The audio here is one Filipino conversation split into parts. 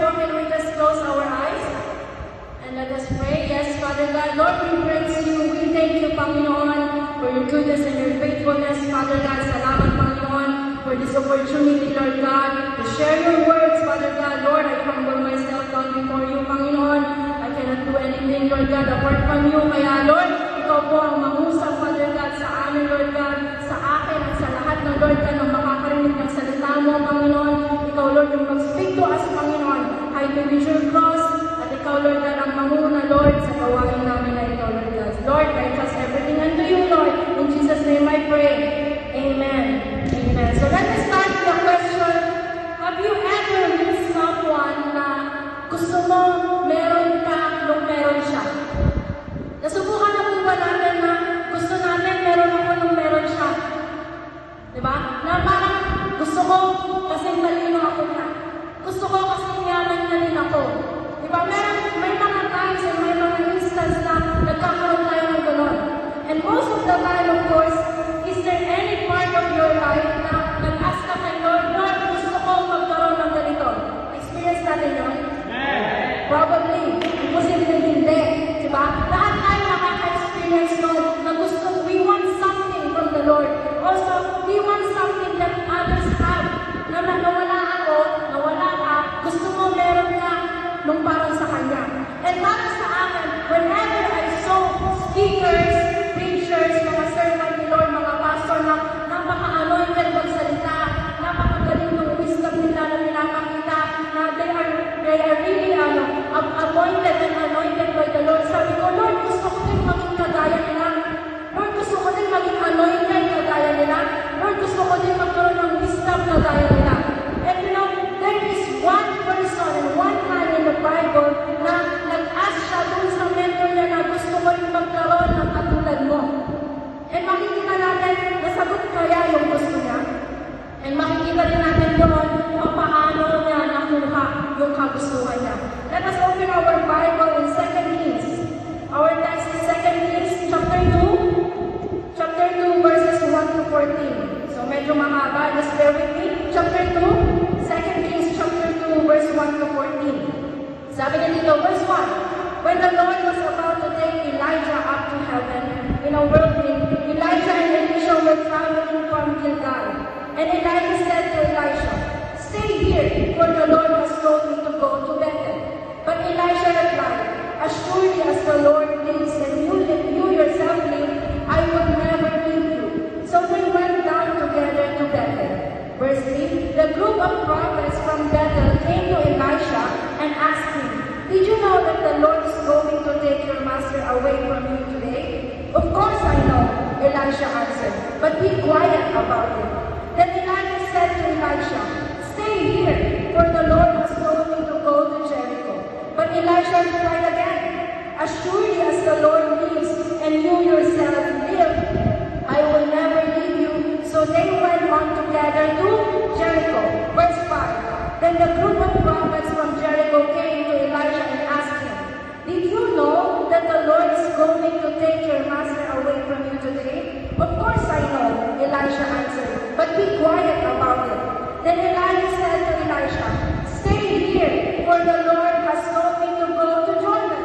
therefore, can we just close our eyes and let us pray? Yes, Father God, Lord, we praise you. We thank you, Panginoon, for your goodness and your faithfulness, Father God. Salamat, Panginoon, for this opportunity, Lord God, to share your words, Father God. Lord, I humble myself down before you, Panginoon. I cannot do anything, Lord God, apart from you. Kaya, Lord, ikaw po ang mangusap, Father God, sa amin, Lord God, sa akin at sa lahat ng Lord God na makakarinig ng salita mo, Panginoon. Ikaw, Lord, yung mag-speak to us, Panginoon. I believe your cross, at ikaw, Lord God, ang manguna, Lord, sa gawain namin na ito, Lord God. Lord, I trust everything unto you, Lord. In Jesus' name I pray. Amen. Amen. So let me start with the question, have you ever met someone na gusto mo meron ka nung meron siya? Nasubukan na po ba natin na gusto natin meron ako nung meron siya? Diba? Na parang gusto ko kasi talino ako niya. Gusto ko kasi yaman na rin ako. Diba? May mga times and may mga instance na nagkakaroon tayo ng gano'n. And most of the time, of course, is there any part of your life na nag-ask ka kay Lord, Lord, gusto ko magkaroon ng ganito? Experience natin yun? Probably. Posibleng hindi. Diba? Lahat tayo nakaka-experience nun na gusto, we want something from the Lord. Also, we want something that others have. Na nawala ako, nawala ka, gusto mo meron ka nung parang sa Kanya. And para sa akin, whenever I saw speakers, preachers, mga servant ni Lord, mga pastor na napaka-anointed magsalita, napakagaling ng wisdom nila na pinapakita, na they are really appointed and anointed by the Lord. Sabi ko, Lord, gusto ko din maging kagaya nila. Lord, gusto ko din maging anointed kagaya nila. Lord, gusto ko din magkaroon ng wisdom kagaya nila. And you know, there is one person and one man in the Bible na nag-ask siya dun sa mentor niya na gusto ko rin magkaroon ng katulad mo. And makikita natin, nasagot kaya yung gusto niya. And makikita rin natin doon kung paano niya nakuha yung kagustuhan niya. Let us open our Bible in 2 Kings. Our text is 2 Kings chapter 2 verses 1 to 14. So medyo mahaba, just bear with me. Chapter 2, 2 Kings chapter 2 verse 1 to 14. Sabi niya dito, verse 1, when the Lord was about to take Elijah up to heaven in a whirlwind, Elijah and Elisha were traveling from Gilgal. And Elijah said to Elisha, stay here, for the Lord has told me to go to Bethel. But Elisha replied, as surely as the Lord lives and you yourself live, I will never leave you. So they went down together to Bethel. Verse 3, the group of prophets from Bethel came to Elisha and asked him, did you know that the Lord is going to take your master away from you today? Of course I know, Elisha answered, but be quiet about it. Then Elijah said to Elisha, stay here, for the Lord has told me to go to Jericho. But Elisha replied again, as surely as the Lord lives and you yourself live, I will never leave you. So they went on together to Jericho. Verse 5, then the group of prophets from Jericho came to Elijah and asked him, did you know that the Lord is going to take your master away from you today? Of course I know, Elisha answered, but be quiet about it. Then Elijah said to Elisha, stay here, for the Lord has told me to go to Jordan.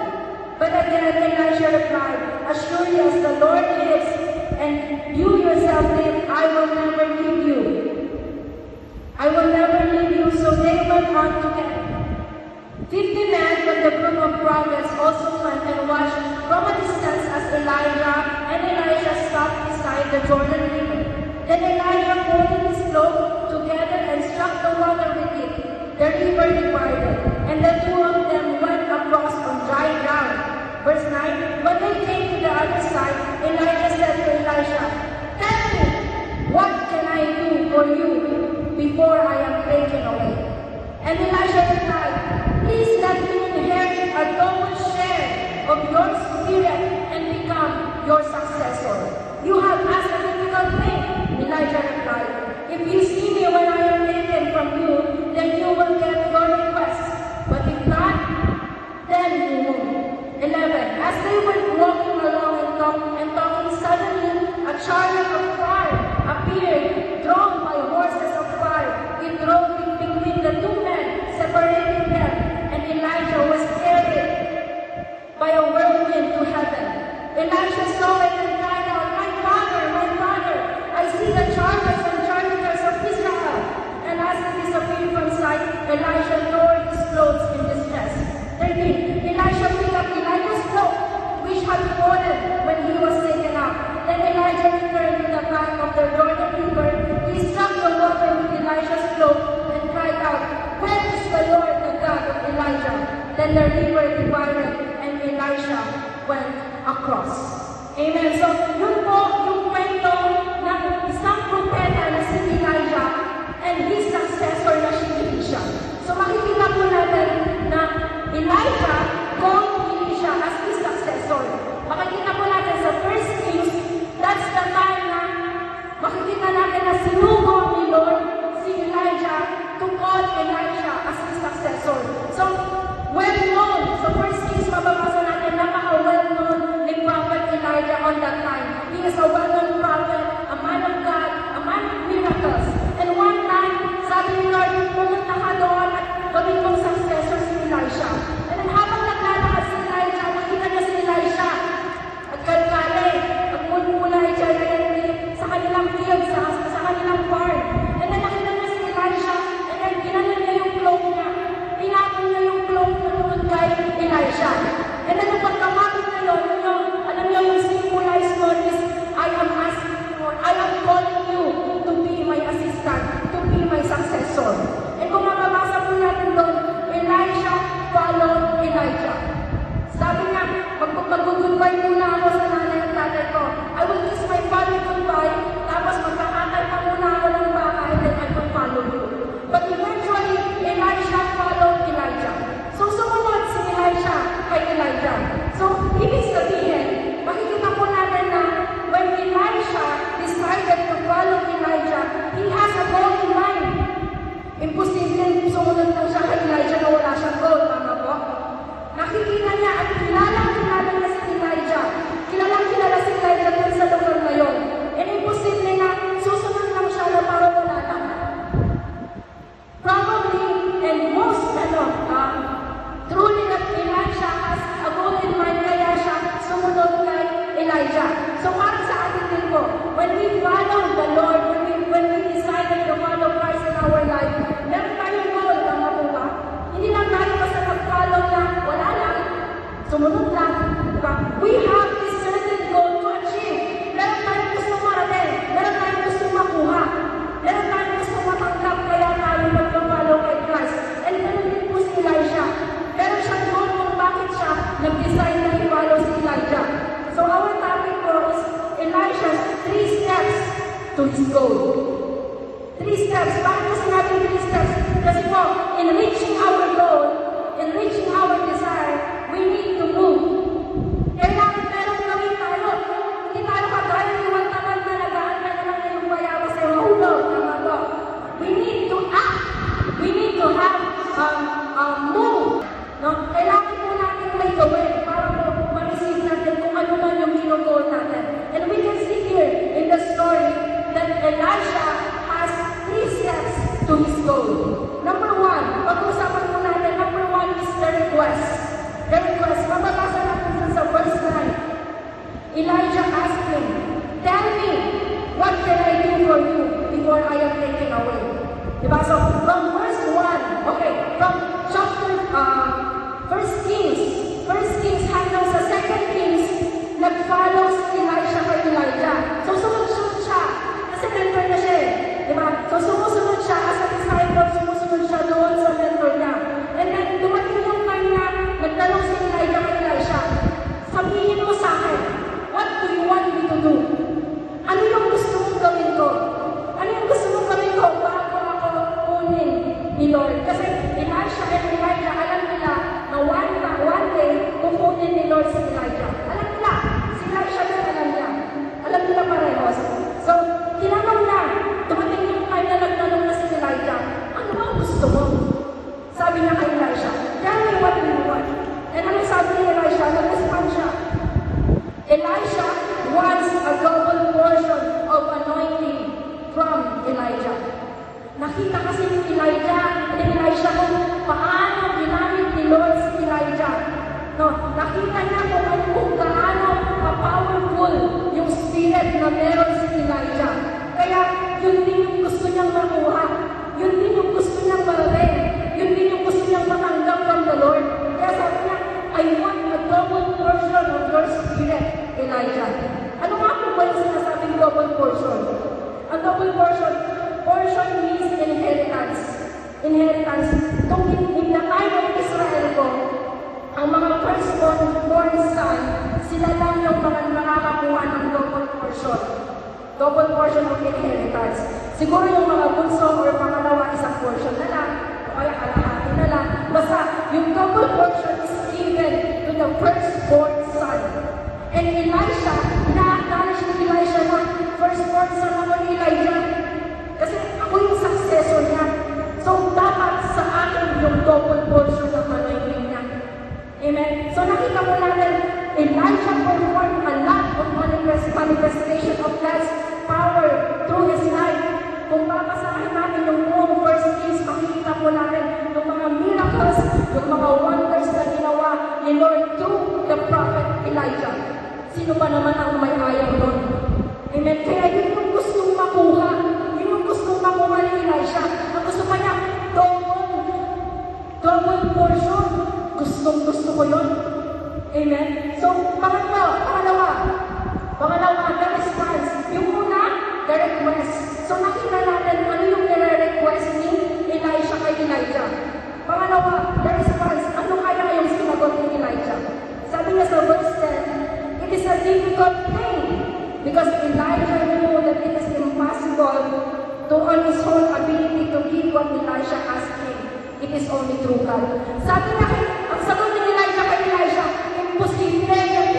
But again Elisha replied, as surely as the Lord lives and you yourself live, I will never leave you. I will never leave you. So they went on together. 50 men from the group of prophets also went and watched from a distance as Elijah and Elisha stopped beside the Jordan River. Then Elijah folded his cloak together and struck the water with it. The river divided, and the two of them went across on dry ground. Verse 9, when they came to the other side, Elijah said to Elisha, tell me, what can I do for you before I am taken away? And Elisha replied, please let me inherit a double share of your spirit and become your successor. You have asked a difficult thing, Elijah replied. If you see me when I am taken from you, then you will get your request. But if not, then you won't. 11. As they were walking along and talking, suddenly a chariot of fire appeared, drawn by horses of fire. It drove in between the two men, separating them. then the river divided, and Elisha went across. Amen. So, yun po yung kwento ng isang propeta na si Elijah and his successor na si Elisha. So, makikita po natin na Elijah called Elisha as his successor. Makikita po natin sa 1 Kings, that's the time na makikita natin na sinugo ni Lord si Elijah to call Elisha as his successor. So, well-known. So, 1 Kings, mababasa natin, napaka-well-known ni Prophet Elijah on that time. He is a well-known prophet, a man of God, a man of miracles. And one time, sabi ni Lord, pumunta ka doon at gawin mong successor si Elisha. And then habang naglalakad si Elijah, nakita niya si Elisha at kalkale, at mula dyan sa kanilang field, sa kanilang farm. And then nakita niya si Elisha, and then ginanon niya yung cloak niya. Tinapon niya yung cloak na doon kay Elisha. And then pagkamapit na yun, alam niyo yung symbolized noon is, I am asking for, I am calling you to be my assistant, to be my successor. And kung mababasa po natin doon, Elisha followed Elijah. Sabi niya, mag-goodbye muna ako sa nanay at tatay ko. I will kiss my father goodbye, tapos magkakatay pa muna ako ng baka, and then I will follow you. But eventually, Elisha followed Elijah. So, sumunod si Elisha kay Elijah. So, ibig sabihin, makikita po natin na when Elisha decided to follow Elijah, he has a goal in mind. Imposible sumunod lang siya kay Elijah na wala siyang goal, tama po? Nakikita niya at kilala niya si Elijah. Kilala si Elijah dun sa lugar na yun. And imposible na susunod lang siya na para wala lang. Probably, and most, truly that Elisha has a goal in mind, kaya siya sumunod kay Elijah. So para sa atin din po, when we follow the Lord, when we decided to follow Christ in our life, meron tayong goal, tama po ba? Hindi lang tayo basta mag-follow lang, wala lang, sumunod lang, diba? We have this certain goal to achieve. Meron tayong gusto marating, meron tayong gusto makuha, meron tayong gusto matanggap, kaya tayo mag-follow kay Christ. And ganun din po si Elisha. Meron siyang goal kung bakit siya nag-decide na i-follow si Elijah. So our topic po is Elisha's 3 steps to his goal. 3 steps. Bakit po sinabing 3 steps? Kasi po, in reaching our goal, in reaching our desire, we need to move. Kailangan merong gawin tayo. Hindi tayo kagaya yung tagal na nag-aantay na lang yung bayabas ay mahulog. Tama po. We need to act. We need to have move. No? Kailangan po natin may gawin para po ma-receive natin kung ano man yung ginugol natin. And we can see here in the story that Elisha has 3 steps to his goal. Number 1, pag-usapan po natin, number 1 is the request. The request, mababasa natin sa verse 9. Elijah asked him, tell me, what can I do for you before I am taken away? Diba? So, from verse 1, okay, from chapter 1 Kings hanggang sa 2 Kings, nag-follow si Elisha kay Elijah. So, sumunod siya. Kasi mentor na siya eh. Diba? So, sumusunod siya as a disciple, sumusunod siya doon sa mentor niya. And then, dumating yung time na nagtanong si Elijah kay Elisha, sabihin mo sa akin, what do you want me to do? Ano yung gusto mong gawin ko? Ano yung gusto mong gawin ko bago ako kunin ni Lord? Kasi Elisha and Elijah, alam nila na one day, kukunin ni Lord si Elijah. Alam nila, si Elisha din alam niya. Alam nila parehos. So, tinanong na, dumating yung time na nagtanong na si Elijah, ano ba gusto mo? Sabi niya kay Elisha, tell me what you want. And ano sabi ni Elisha? Nag-respond siya. Elisha wants a double portion of anointing from Elijah. Nakita kasi ni Elisha kung paano ginamit ni Lord si Elijah. No, nakita niya kung gaano ka-powerful yung spirit na meron si Elijah. Kaya yun din yung gusto niyang makuha. Yun din yung gusto niyang marating. Yun din yung gusto niyang matanggap from the Lord. Kaya sabi niya, I want a double portion of your spirit, Elijah. Ano nga po ba yung sinasabing double portion? Ang double portion means inheritance. Inheritance. Kung in the time of Israel ko, firstborn son, sila lang yung mga nakakakuha ng double portion. Double portion of inheritance. Siguro yung mga bunso or pangalawa, isang portion na lang, o kaya kalahati na lang. Basta, yung double portion is given to the firstborn son. And Elisha, ina-acknowledge ni Elisha na firstborn son ako ni Elijah. Kasi ako yung successor niya. So, dapat sa akin yung double portion ng anointing niya. Amen? So, nakita mo natin, Elijah performed a lot of manifestation of God's power through his life. Kung babasahin natin yung buong first Kings, makikita po natin yung mga miracles, yung mga wonders na ginawa ni Lord through the prophet Elijah. Sino ba naman ang may ayaw doon? Amen? Kaya yun yung gustong makuha. Yun yung gustong makuha ni Elijah. Ang gusto pa niya, double portion. Gusto ko yun. Amen? So, pangalawa, the response. Yung una, the request. So, nakita natin ano yung nire-request ni Elisha kay Elijah. Pangalawa, the response. Ano kaya yung sinagot ni Elijah? Sabi niya sa verse 10, it is a difficult thing because Elijah knew that it is impossible to on his own ability to give what Elisha asked him. It is only through God. Sabi niya, ang sagot ni Elijah kay Elisha, imposible yung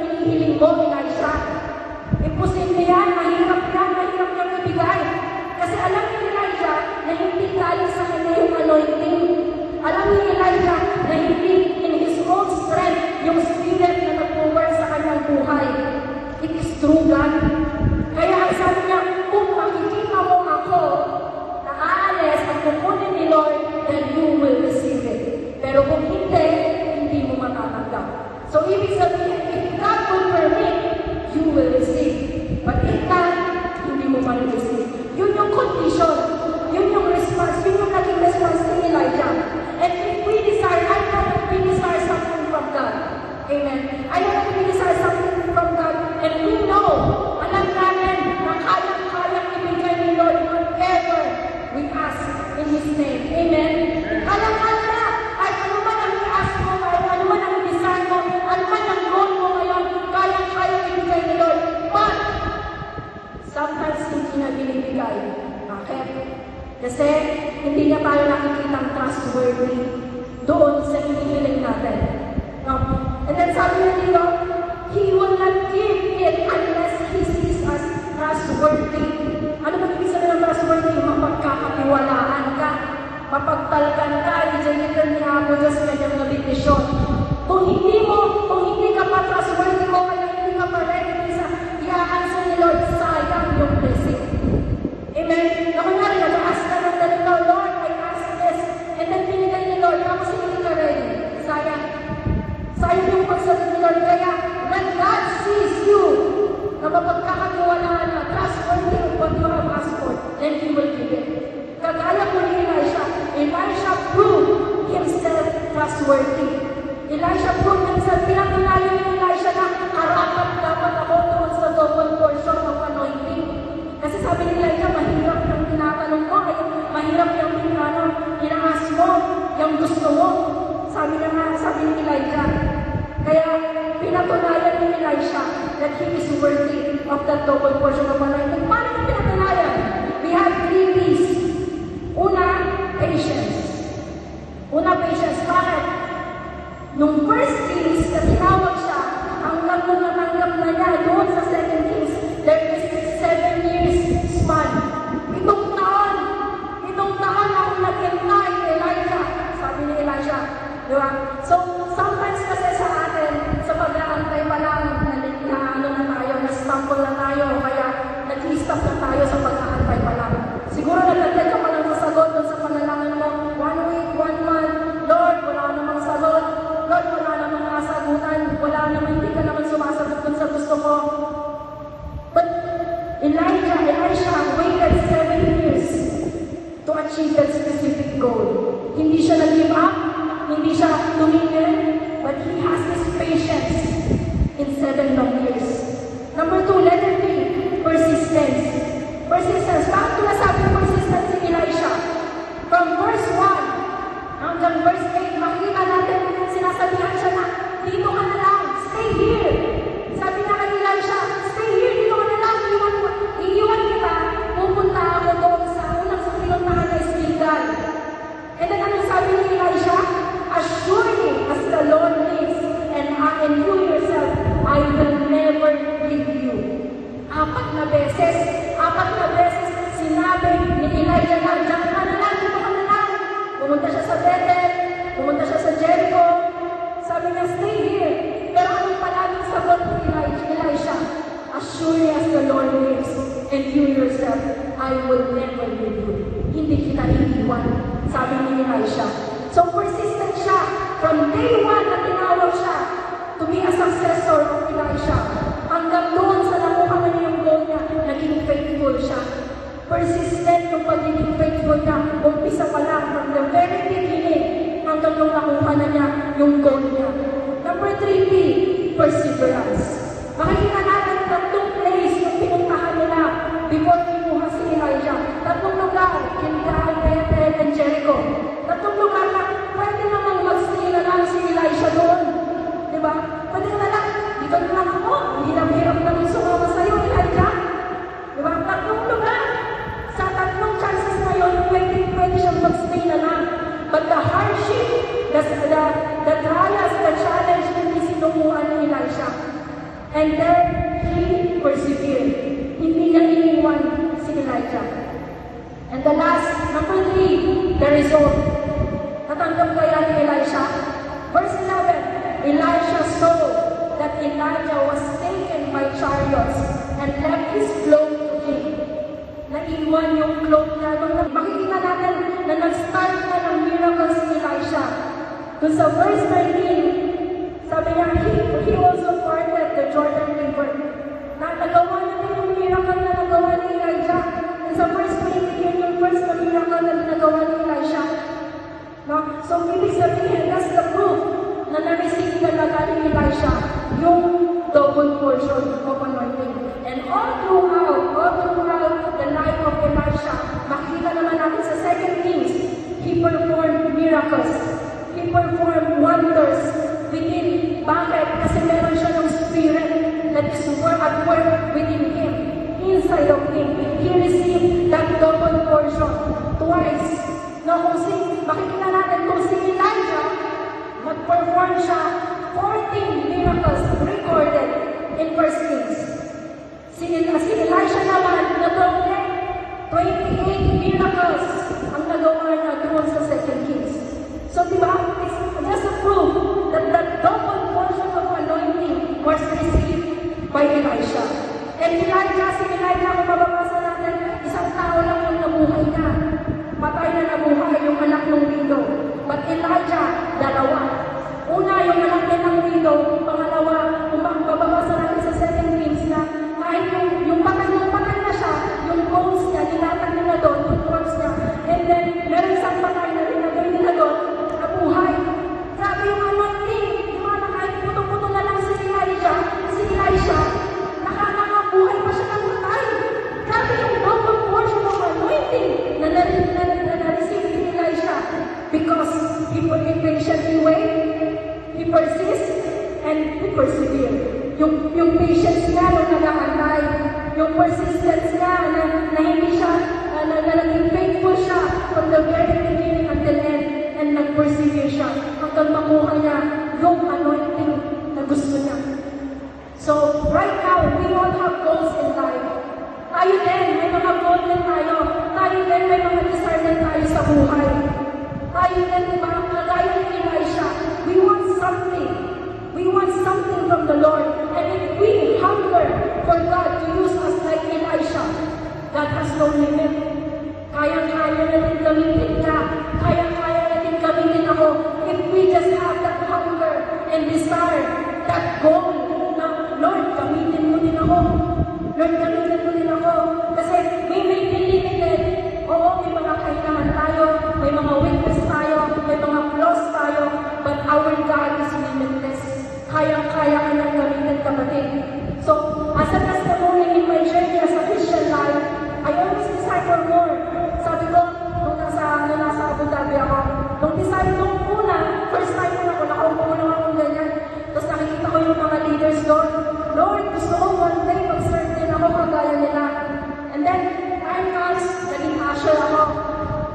hinihiling mo, Elisha. Imposible yan, mahirap yung ibigay. Kasi alam ni Elijah na hindi galing sa kanya yung anointing. Alam ni Elijah na hindi in his own strength yung spirit na nag-work sa kanyang buhay. It is through God. Kaya ang sabi niya, kung makikita mo ako na aalis at kukunin ni Lord, then you will receive it. Pero kung hindi mo matatanggap. So, ibig sabihin, if God will permit, you will receive. But if not, hindi mo ma-receive. Yun yung condition. Yun yung response. Yun yung naging response ni Elijah. And if we desire, I know that we desire something from God. Amen. I know that we desire something from God. And we know, alam natin na kayang-kayang ibigay ni Lord whatever we ask in His name. Amen. Alam-alam na, ay ano man ang i-ask mo, ay ano man ang i-desire mo, ano man ang goal mo ngayon, kayang-kayang ibigay ni Lord. But, sometimes hindi na binibigay. Bakit? Kasi hindi niya tayo nakikitang trustworthy doon sa hinihiling natin. And then sabi niya dito, He will not give it unless He sees us trustworthy. Ano ba ibig sabihin ng trustworthy? Mapagkakatiwalaan ka, mapagtalkan ka, i-general ni Apo Diyos kanyang nabindisyon. Kung hindi ka pa trustworthy mo, kaya hindi ka pa ready sa i-answer ni Lord, sayang yung blessing. Amen? Na kunyari, nag-ask ka ng ganito, Lord, I ask this, and then binigay ni Lord, tapos hindi ka ready. Sayang. Sayang yung pagsagot ni Lord. Kaya, when God sees you, na mapagkakatiwalaan na trustworthy of what you have asked for, then He will give it. Kagaya po ni Elisha, Elisha proved himself trustworthy. Elisha proved himself, pinatunayan ni Elisha na karapat dapat ako doon sa double portion of anointing. Kasi sabi ni Elijah, mahirap yung tinatanong mo, ay mahirap yung ina-ask mo, yung gusto mo. Sabi ni Elijah. Kaya pinatunayan ni Elisha that he is worthy of that double portion of anointing. Paano na pinatunayan? We have 3 P's. Una, patience. Patience. Bakit? Nung first Kings, na tinawag siya, hanggang nung natanggap na niya doon sa second Kings, there is 7 years span. 7 taon ako nag-imply Elijah. Sabi ni Elijah. Diba? So, sometimes kasi sa atin, sa pag-aantay pa lang, na-stumble na tayo, kaya nag-i-stop na tayo sa pag-aantay pa lang. Siguro nagdagdag ka pa lang sa sagot doon sa panalangin mo, 1 week, 1 month, Lord, wala namang sagot. Lord, wala namang nasagutan. Hindi ka naman sumasagot doon sa gusto mo. But Elisha waited 7 years to achieve that specific goal. Hindi siya nag-give up, hindi siya tumigil, the Lord lives, and you yourself, I will never leave you. Apat na beses sinabi ni Elijah na, diyan ka na lang, dito ka na lang. Pumunta siya sa Bethel, pumunta siya sa Jericho, sabi niya, stay here. Pero anong palaging sagot ni Elisha? As surely as the Lord lives, and you yourself, I will never leave you. Hindi kita iiwan, sabi ni Elisha. So persistent siya. From day one na tinawag siya to be a successor of Elisha. Hanggang doon sa nakuha na niya yung goal niya, naging faithful siya. Persistent yung pagiging faithful niya. Umpisa pa lang from the very beginning hanggang nung nakuha na niya yung goal niya. Number 3P, perseverance. Makikita natin tatlong place yung pinuntahan nila before kinuha si Elijah. Tatlong lugar, Gilgal, Bethel, and Jericho. Tatlong lugar na pwede namang mag-stay na lang si Elijah doon. Diba? Pwede na lang, dito na lang ako. Hirap-hirap na rin sumama sa'yo, Elijah. Diba? Tatlong lugar. Sa tatlong chances na yun, pwede siyang mag-stay na lang. But the hardship, the trials, the challenge, hindi sinumuhan ni Elisha. And then, he persevered. Hindi niya iniwan si Elijah. And the last, number 3, the result. Natanggap kaya ni Elisha? Verse 11, Elisha saw that Elijah was taken by chariots and left his cloak to him. Naiwan yung cloak niya. Makikita natin na nag-start na ng miracle si Elisha. Kung sa verse 19, sabi niya, he also parted the Jordan River. Nagawa na din yung miracle na nagawa ni Elijah. And sa verse 20, yun yung first na miracle na nagawa ni Elisha. No? So, ibig sabihin, that's the proof na na-receive talaga ni Elisha yung double portion of anointing. And all throughout the life of Elisha, makikita naman natin sa 2 Kings, he performed miracles. He performed wonders within. Bakit? Kasi meron siya ng spirit that is at work within him, inside of him. He received that double portion twice. Now, makikita natin kung si Elijah, nag-perform siya 14 miracles recorded in 1 Kings. Si Elisha naman, nag-doble 28 miracles ang nagawa niya doon sa 2 Kings. So, diba, it's just a proof that the double portion of anointing was received by Elisha. And si Elijah, kung mababasa natin, isang tao lang yung nabuhay niya. Patay na nabuhay yung anak ng widow. But Elijah, dalawa. Una, yung anak niya ng widow. Pangalawa, kung mababasa natin sa 2 Kings na kahit yung patay na siya, yung bones niya, nilatag nila doon, yung corpse niya. And then, meron isang patay na rinagay nila doon, nabuhay. Grabe yung anointing. Yung anak, kahit puto-puto na lang si Elisha, nakakabuhay pa siya ng patay. Grabe yung double portion of anointing na na-receive ni Elisha. Because he patiently wait, he persists, and he persevere. Yung patience niya nung nag-aantay, yung persistence niya na hindi siya, na naging faithful siya from the very beginning until end, and nag-persevere siya hanggang makuha niya yung anointing na gusto niya. So, right now, we all have goals in life. Tayo din, may mga goal din tayo. Tayo din, may mga desire din tayo sa buhay. Tayo din, diba, kagaya ni Elisha, we want something. We want something from the Lord. And if we hunger for God to use us like Elisha, God has no limit. Kaya-kaya natin gamitin ka. Kaya-kaya natin gamitin ako. If we just have that hunger and desire, that goal, na, Lord, gamitin mo din ako. Lord, gamitin mo din ako. Kasi we may be limited. Oo, may mga kailangan tayo, may mga weakness tayo, may mga flaws tayo, but our God is limitless. Kaya-kaya ka nang gamitin, kapatid. So, as a testimony in my journey as a Christian life, I always desire for more. Sabi ko, nung nasa Abu Dhabi ako, nung una, first time ko nakaupo lang akong ganyan. Tapos nakikita ko yung mga leaders doon. Lord, gusto ko one day mag-serve din ako kagaya nila. And then, time comes, naging usher ako.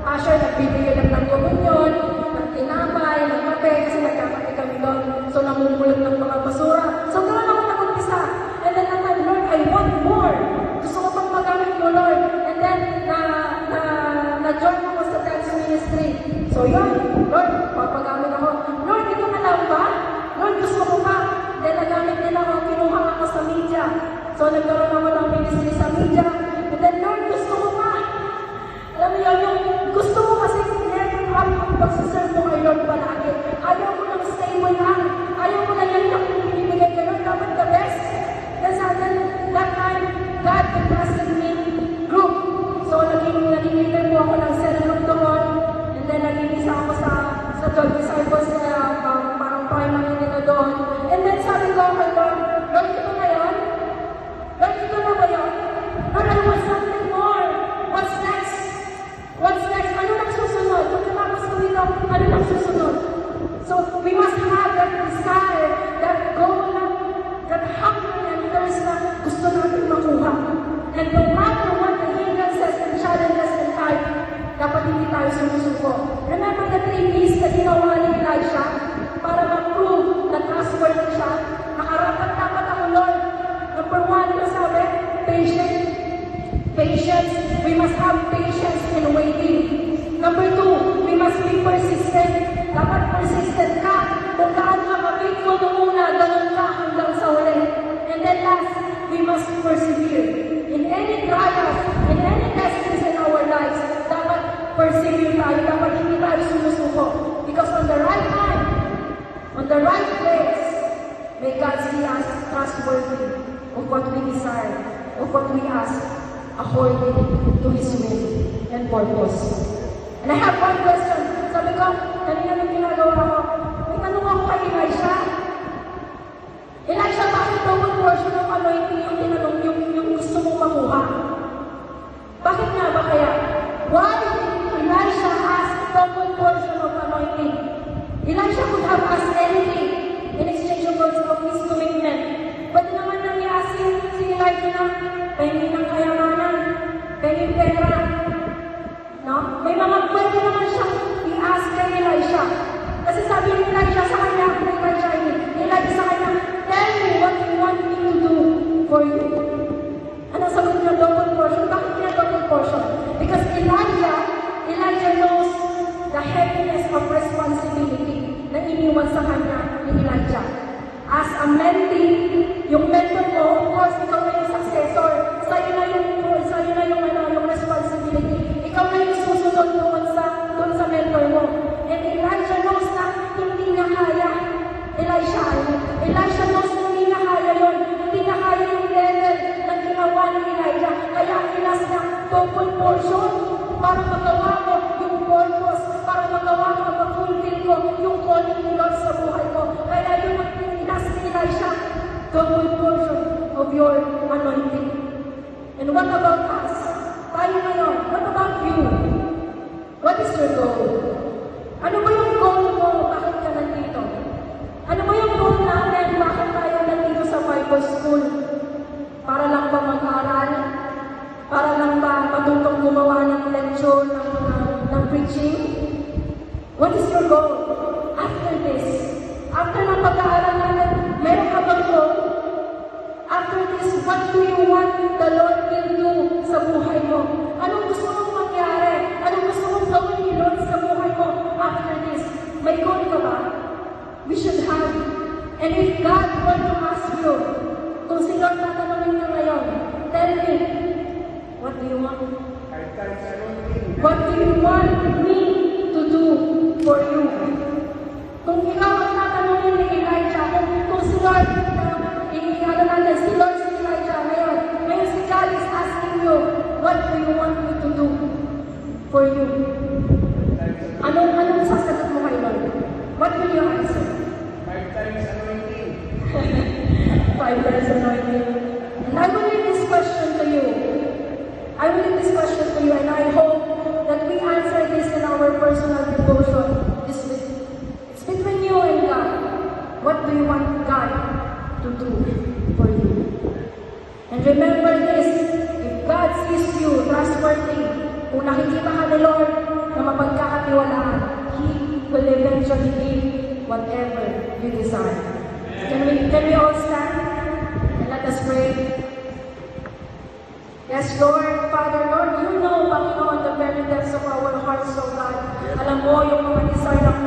Usher, nagbibigay lang ng komunyon, ng tinapay, ng kape, kasi nagkakape kami doon. Lord, papagamit ako. Lord, hindi ko alam ba? Lord, gusto ko ba? Then nagamit nila ako, kinuha ako sa media. So nagkaroon ako ng ministry sa media. And then, Lord, gusto ko ba? Alam mo yun, yung gusto mo kasi level up ang pagsaserve mo kay Lord palagi. Ayaw mo lang stable lang. Ayaw mo lang yung pinibigay kay Lord. Dapat the best. Kasi that time, God entrusted me group. So, naging leader po ako ng Cell Group doon. And then, naging isa ako sa 12 disciples na parang primary nila doon. And then, sabi ko, kay Lord, Lord, ito na yun? Lord, ito na ba yun? Lord, I want something more. What's next? What's next? Ano nang susunod? Pagkatapos ko dito, ano nang susunod? So, we must have that desire, that goal, that hunger and thirst na gusto natin makuha. And no matter what the hindrances and challenges in life, dapat hindi tayo sumusuko. Remember the 3 P's na ginawa ni Elisha para ma-prove na trustworthy siya? Nakarapat dapat ako, Lord. Number 1, ito sabi, patience. Patience. We must have patience in waiting. Number 2, we must be persistent. Dapat persistent ka. Kung gaano ka ka-faithful nung una, ganun ka hanggang sa uli. And then last, we must persevere. In any trials, in any testings in our lives, dapat persevere tayo. Dapat hindi tayo sumusuko. Because on the right time, on the right place, may God see us trustworthy of what we desire, of what we ask, according to His will and purpose. And I have one question. Sabi ko, kanina yung ginagawa ko, may tanong ako kay Elisha. Elisha, bakit double portion ng anointing yung tinanong yung gusto mong makuha? Bakit nga ba kaya? Why did Elisha ask double portion of anointing? Elisha could have asked anything in exchange of his commitment. But naman nang i-ask si Elisha na, pahingin ng kayamanan, pahingin pera. No? May mga pwede naman siyang i-ask kay Elisha. Kasi sabi ni Elisha sa kanya, Elisha sa kanya, tell me what you want me to do for you. Ano sagot niya, double portion? Bakit niya double portion? Because Elijah knows the heaviness of responsibility na iniwan sa kanya ni Elijah. As a mentee, yung mentor mo, of course, ikaw na yung successor. Sa'yo na yung responsibility. Ikaw na yung susunod doon sa mentor mo. And Elijah knows na hindi niya kaya. Elisha knows na hindi niya kaya yun. Hindi niya kaya yung level na ginawa ni Elijah. Kaya ilas niya double portion para magawa ko yung purpose, para magawa ko, ma-fulfill ko yung calling ni Lord sa buhay ko. Kaya yung ilas ni Elisha, double portion of your anointing. And what about us? Tayo ngayon, what about you? What is your goal? Ano ba yung goal mo? Bakit ka nandito? Ano ba yung goal natin? Bakit tayo nandito sa Bible School? Para lang ba mag-aral? Para lang ba matutong gumawa ng lecture, ng preaching? What is your goal? After this, after ng pag-aaral natin, meron ka bang goal? After this, what do you want the Lord will do sa buhay mo? Anong gusto mong mangyari? Anong gusto mong gawin ni Lord sa buhay mo after this? May goal ka ba? We should have. And if God were to ask you, kung si Lord tatanungin na ngayon, tell me, what do you want? What do you want me to do for you? Kung ikaw ang tatanungin ni Elijah, kung si Lord, si Lord si Elijah ngayon si God is asking you, what do you want me to do for you? Anong sasagot mo kay Lord? What will you answer? 5 times anointing. 5 times anointing. And I will leave this question to you. And I hope that we answer this in our personal devotion this week. It's between you and God. What do you want God to do for you? And remember this, if God sees you trustworthy, kung nakikita ka ni Lord na mapagkakatiwalaan, He will eventually give whatever you desire. Can we all stand? And let us pray. Yes, Lord, Father, Lord, you know, Panginoon, the very depths of our hearts, O God. Alam mo yung mga desire ng